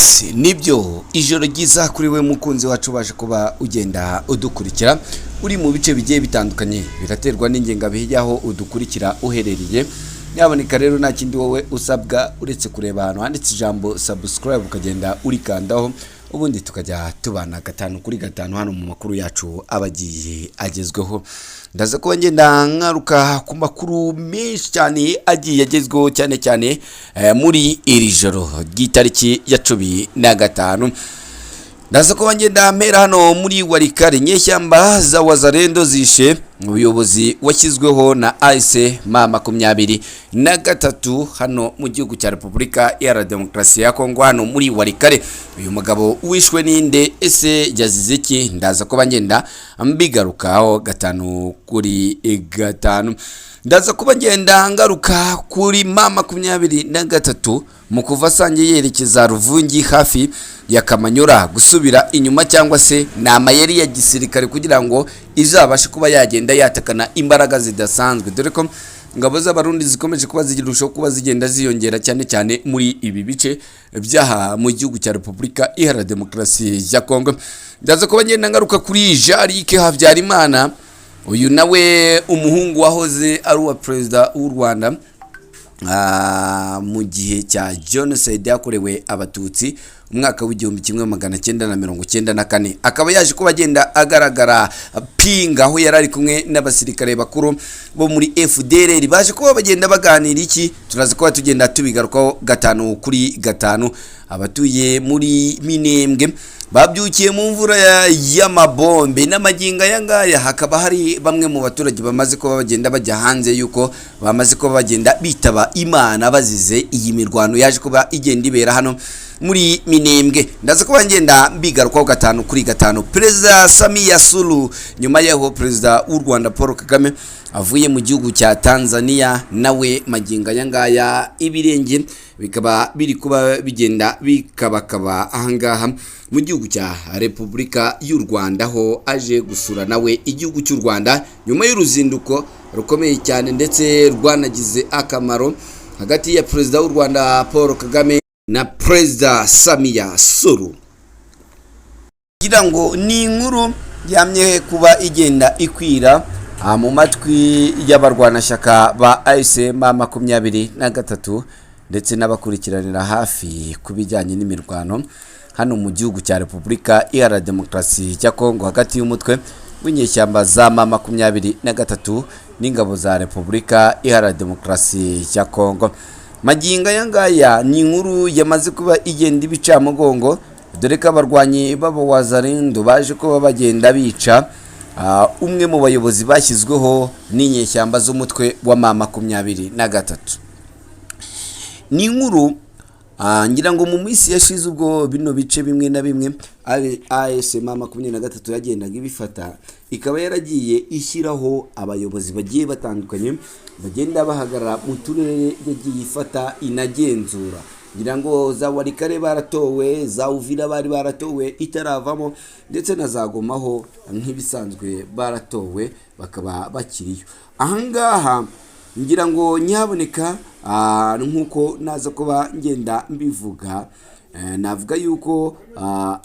Yes, nibyo ijoro ryiza kuri we mukunzi wacu baje kuba ugenda udukurikira uri mu bice bigiye bitandukanye biraterwa n'ingengabihe yaho udukurikira uherereye. Nyaboneka rero nta kindi wowe usabwa uretse kureba ahantu handitse ijambo subscribe ukagenda urikandaho, ubundi tukajya tubana gatanu kuri gatanu hano mu makuru yacu abagiye agezweho. Ndaza kuba ngenda nkaruka ku makuru menshi cyane agiye agezweho cyane cyane muri iri joro ry'itariki ya 15. Ndaza kuba ngenda mpera hano muri Warikare, nyeshyamba za Wazalendo zishe ubuyobozi washyizweho na AIC M23 hano mu gihugu cya Repubulika ya Demokarasi ya Kongo hano muri Warikare. Uyu mugabo wishwe ninde, ese yazize iki? Ndaza kuba ngenda mbigarukaho gatanu kuri gatanu. Ndaza kuba ngenda ngaruka kuri M23 mu kuva sange yerekeza Ruvungi hafi ya Kamanyura gusubira inyuma, cyangwa se na amayeri ya gisirikare kugira ngo izabashe kuba yagenda yatakana imbaraga zidasanzwe, dore ko ngabo z'abarundi zikomeje kuba zigirusho kuba zigenda ziyongera cyane cyane muri ibi bice byaha mu gihugu cya Repubulika Iharanira Demokarasi ya Kongo. Ndaza kuba ngenda ngaruka kuri Jarike Habyarimana, uyu nawe umuhungu wahoze ari uwa perezida w'u Rwanda mu gihe cya genocide yakorewe abatutsi umwaka w'1994, akaba yaje kuba agenda agaragara pinga aho yari ari kumwe n'abasirikare bakuru bo muri FDLR baje kuba bagenda baganira iki, turaza kuba tugenda tubigarukaho gatanu kuri gatanu. Abatuye muri Minembwe babyukiye mu mvura y'amabombe n'amaginga yangaya, hakaba hari bamwe mu baturage bamaze kuba bagenda bajya hanze yuko bamaze kuba bagenda bitaba Imana bazize iyi mirwano yaje kuba igenda ibera hano muri Minembwe. Ndaza kuba ngenda mbigarukaho gatanu kuri gatanu. Perezida Samia Suluhu nyuma yaho Perezida w'u Rwanda Paul Kagame avuye mu gihugu cya Tanzania, nawe maginga yangaya ibirenge bikaba biri kuba bigenda bikabakaba ahangaha mu gihugu cya Repubulika y'u Rwanda, ho aje gusura nawe igihugu cy'u Rwanda nyuma y'uruzinduko rukomeye cyane ndetse rwanagize akamaro hagati ya Perezida w'u Rwanda Paul Kagame na Perezida Samia Suluhu. Kugira ngo ni inkuru yamye kuba igenda ikwira mu matwi y'abarwanashyaka ba AIC M23 ndetse n'abakurikiranira hafi ku bijyanye n'imirwano hano mu gihugu cya Repubulika Iharanira Demokarasi ya Kongo hagati y'umutwe w'inyeshyamba za M23 n'ingabo za Repubulika Iharanira Demokarasi ya Kongo. Maginga yangaya ni inkuru yamaze kuba igenda ibica mugongo, dore ko abarwanyi baba Wazalendo baje kuba bagenda bica umwe mu bayobozi bashyizweho n'inyeshyamba z'umutwe wa M23. Ni inkuru ngira ngo mu minsi yashize ubwo bino bice bimwe na bimwe AIC M23 yagendaga ibifata, ikaba yaragiye ishyiraho abayobozi bagiye batandukanye bagenda bahagarara mu turere yagiye ifata inagenzura. Ngira ngo za Warikare baratowe, za Uvira bari baratowe itaravamo, ndetse na zagomaho nk'ibisanzwe baratowe bakaba bakiriyo. Ahangaha ngira ngo nyaboneka nkuko naza kuba ngenda mbivuga, navuga yuko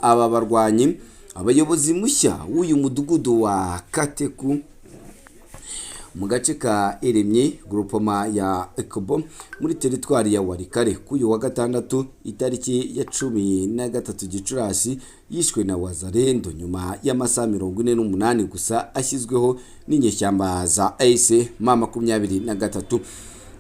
aba barwanyi abayobozi mushya w'uyu mudugudu wa Kateku mu gace ka Eremye groupema ya Ekobo muri teritwari ya Warikare kuyu wa gatandatu itariki ya 13 Gicurasi yishwe na Wazalendo nyuma y'amasaha 48 gusa ashyizweho n'inyeshyamba za AIC M23.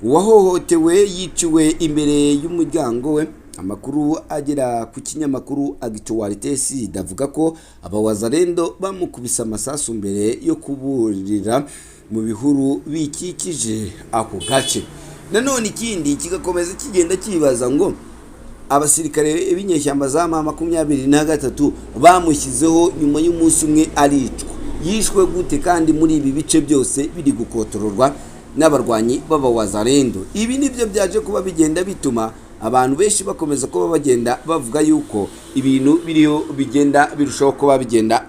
Uwahohotewe yiciwe imbere y'umuryango we. Amakuru agera ku kinyamakuru Actualité Sud avuga ko aba Wazalendo bamukubisa amasasu mbere yo kuburira mu bihuru bikikije ako gace. Nanone ikindi kigakomeza kigenda kibaza ngo abasirikare b'inyeshyamba za M23 bamushyizeho nyuma y'umunsi umwe aricwa. Yishwe gute kandi muri ibi bice byose biri gukotororwa n'abarwanyi baba Wazalendo? Ibi nibyo byaje kuba bigenda bituma abantu benshi bakomeza kuba bagenda bavuga yuko ibintu biriho bigenda birushaho kuba bigenda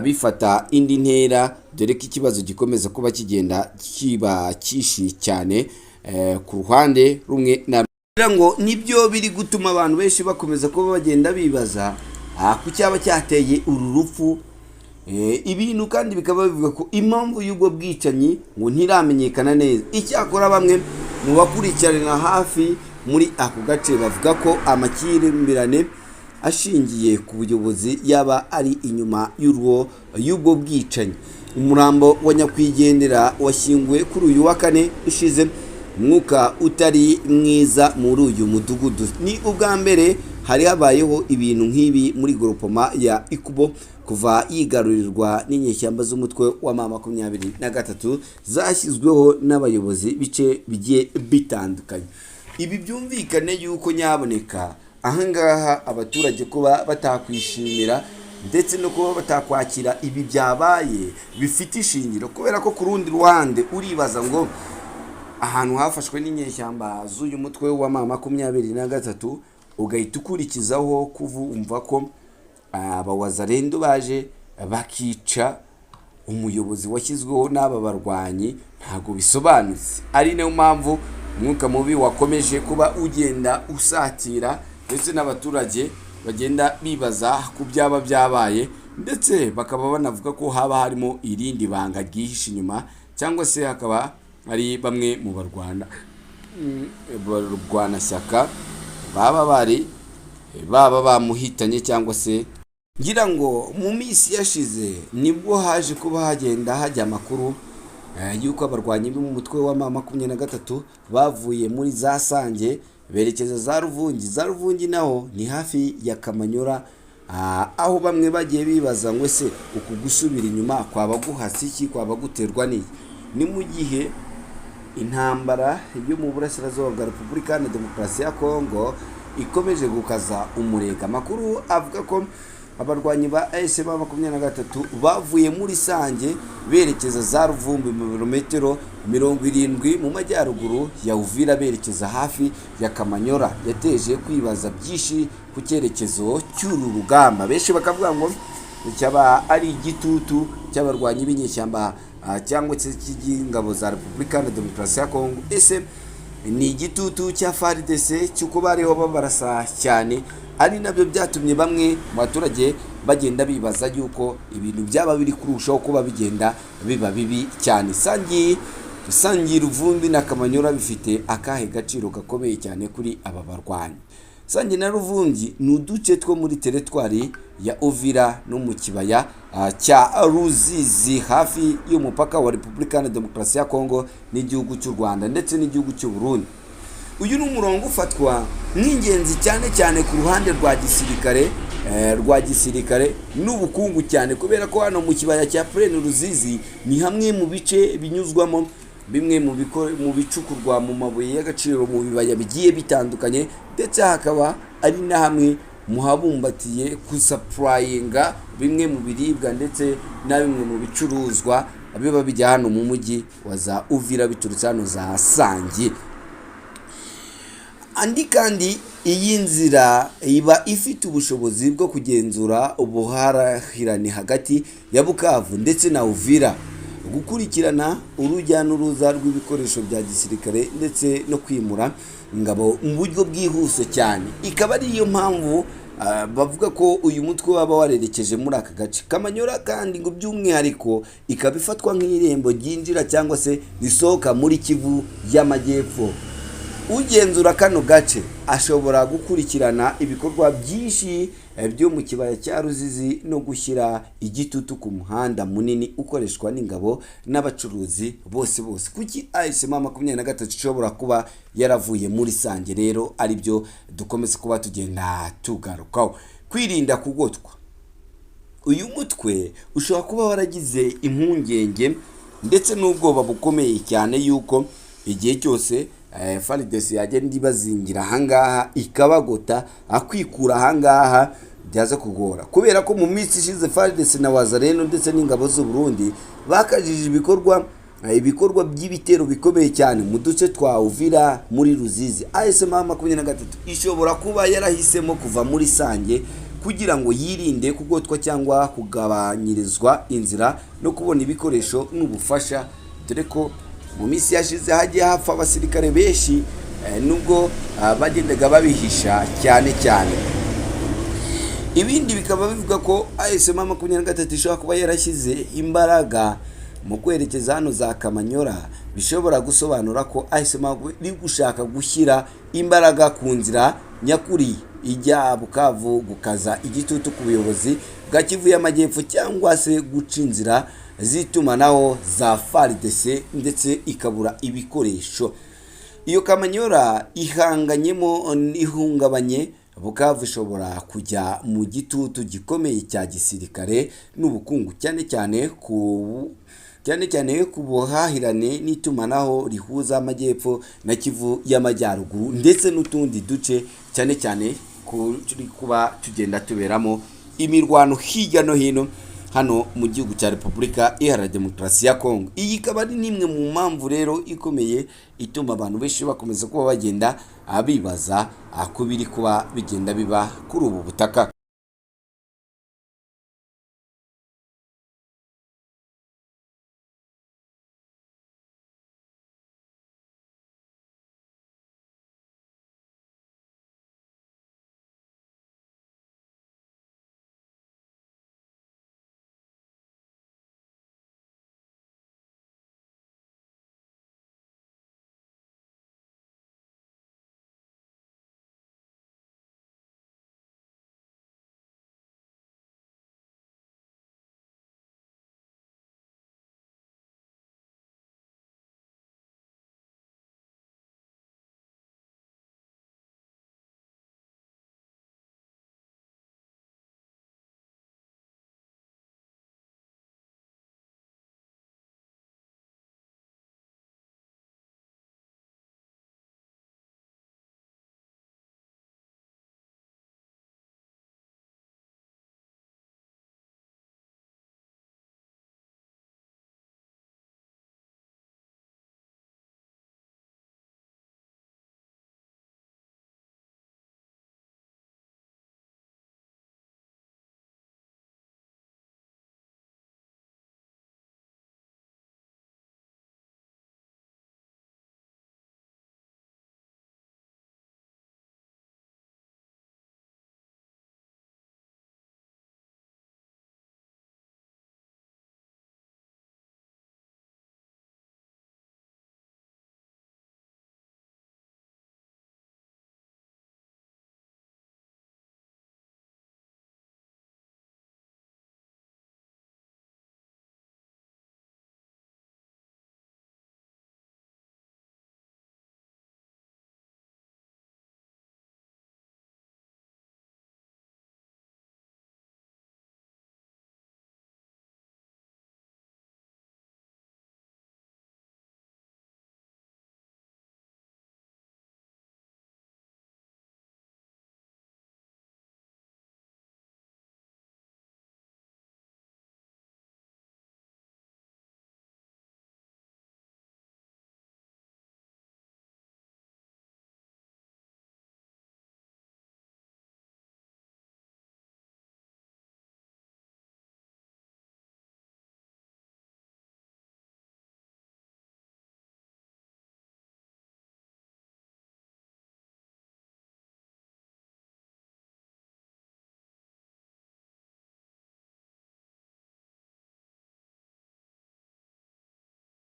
bifata indi ntera, dore ko ikibazo gikomeza kuba kigenda kiba kishi cyane ku ruhande rumwe na ngo nibyo biri gutuma abantu benshi bakomeza kuba bagenda bibaza ku cyaba cyateye uru rupfu. Ibintu kandi bikaba bivuga ko impamvu y'ubwo bwicanyi ngo ntiramenyekana neza. Icyakora bamwe mu bakurikirana hafi muri ako gace bavuga ko amakimbirane ashingiye ku buyobozi yaba ari inyuma y'ubwo bwicanyi. Umurambo wa nyakwigendera washyinguwe kuri uyu wa kane ushize, umwuka utari mwiza muri uyu mudugudu. Ni ubwa mbere hari habayeho ibintu nk'ibi muri groupement ya Ikubo kuva yigarurirwa n'inyeshyamba z'umutwe wa M23 zashyizweho n'abayobozi bice bigiye bitandukanye. Ibi byumvikane yuko nyaboneka ahangaha abaturage kuba batakwishimira ndetse no kuba batakwakira ibi byabaye bifite ishingiro, kubera ko ku rundi ruhande uribaza ngo ahantu hafashwe n'inyeshyamba z'uyu mutwe wa M23 ugahita ukurikizaho kuvumva ko abawazarendo baje bakica umuyobozi washyizweho n'aba barwanyi, ntago bisobanutse. Ari nayo mpamvu umwuka mubi wakomeje kuba ugenda usatira, ndetse n'abaturage bagenda bibaza ku byaba byabaye, ndetse bakaba banavuga ko haba harimo irindi banga ryihishe inyuma, cyangwa se hakaba ari bamwe mu barwanashyaka baba bamuhitanye, cyangwa se ngira ngo mu minsi yashize nibwo haje kuba hagenda hajya amakuru yuko abarwanyi bo mu mutwe wa M23 bavuye muri za Sange berekeza za Ruvungi. Za Ruvungi naho ni hafi ya Kamanyora, aho bamwe bagiye bibaza ngo se uku gusubira inyuma kwaba guhasi iki, kwaba guterwa n'iki. Ni mu gihe intambara yo mu burasirazuba bwa Repubulika ya Demokarasi ya Kongo ikomeje gukaza umurega. Amakuru avuga ko abarwanyi ba M23 bavuye muri Sange berekeza za Ruvumbi mu birometero 70 mu majyaruguru ya Uvira berekeza hafi ya Kamanyora, yateje kwibaza byinshi ku cyerekezo cy'uru rugamba. Benshi bakavuga ngo cyaba ari igitutu cy'abarwanyi b'inyeshyamba cyangwa se cy'ingabo za Repubulika ya Demokarasi ya Kongo. Ese ni igitutu cya FARDC cyuko bariho babarasa cyane, ari nabyo byatumye bamwe mu baturage bagenda bibaza yuko ibintu byaba biri kurushaho kuba bigenda biba bibi cyane. Sangi Ruvumbi na Kamanyora bifite akahe gaciro gakomeye cyane kuri aba barwanyi. Sangi na Ruvumbi ni uduce two muri teritwari ya Uvira no mu kibaya cya Ruzizi hafi y'umupaka wa Repubulika ya Demokarasi ya Kongo n'igihugu cy'u Rwanda ndetse n'igihugu cy'u Burundi. Uyu ni umurongo ufatwa nk'ingenzi cyane cyane ku ruhande rwa gisirikare n'ubukungu cyane, kubera ko hano mu kibaya cya Plaine Ruzizi ni hamwe mu bice binyuzwamo bimwe mu bicukurwa mu mabuye y'agaciro mu bibaya bigiye bitandukanye, ndetse hakaba ari na hamwe muhabumbatiye kusapurayinga bimwe mu biribwa ndetse na bimwe mu bicuruzwa biba bijya hano mu mujyi wa za Uvira biturutse hano za Sangi. Andi kandi iyi nzira iba ifite ubushobozi bwo kugenzura ubuhahirane hagati ya Bukavu ndetse na Uvira, gukurikirana urujya n'uruza rw'ibikoresho bya gisirikare ndetse no kwimura ingabo mu buryo bwihuse cyane. Ikaba ari iyo mpamvu bavuga ko uyu mutwe waba warerekeje muri aka gace. Kamanyora kandi ngo by'umwihariko ikaba ifatwa nk'irembo ryinjira cyangwa se risohoka muri Kivu y'Amajyepfo. Ugenzura kano gace ashobora gukurikirana ibikorwa byinshi byo mu kibaya cya Ruzizi no gushyira igitutu ku muhanda munini ukoreshwa n'ingabo n'abacuruzi bose. Kuki M23 ishobora kuba yaravuye muri Sange rero ari byo dukomeze kuba tugenda tugarukaho. Kwirinda kugotwa. Uyu mutwe ushobora kuba waragize impungenge ndetse n'ubwoba bukomeye cyane yuko igihe cyose FARDC yagenda ibazingira ahangaha ikabagota, akwikura ahangaha byaza kugora, kubera ko mu minsi ishize FARDC na Wazareno ndetse n'ingabo z'u Burundi bakajije ibikorwa by'ibitero bikomeye cyane mu duce twa Uvira muri Ruzizi. M23 ishobora kuba yarahisemo kuva muri Sange kugira ngo yirinde kugotwa cyangwa kugabanyirizwa inzira no kubona ibikoresho n'ubufasha, dore ko mu minsi yashize hagiye hapfa abasirikare benshi nubwo bagendaga babihisha cyane cyane. Ibindi bikaba bivuga ko AS M23 ishobora kuba yarashyize imbaraga mu kwerekeza hano za Kamanyora, bishobora gusobanura ko AS iri gushaka gushyira imbaraga ku nzira nyakuri ijya Bukavu, gukaza igitutu ku buyobozi bwa Kivu y'Amajyepfo, cyangwa se guca inzira zitumanaho za FARDC ndetse ikabura ibikoresho. Iyo Kamanyora ihanganyemo ihungabanye, Bukavu ishobora kujya mu gitutu gikomeye cya gisirikare n'ubukungu, cyane cyane ku buhahirane n'itumanaho rihuza Amajyepfo na Kivu y'Amajyaruguru, ndetse n'utundi duce cyane cyane kuba tugenda tuberamo imirwano hirya no hino hano mu gihugu cya Repubulika Iharanira Demokarasi ya Kongo. Iyi ikaba ari nimwe mu mpamvu rero ikomeye ituma abantu benshi bakomeza kuba bagenda bibaza ku biri kuba bigenda biba kuri ubu butaka.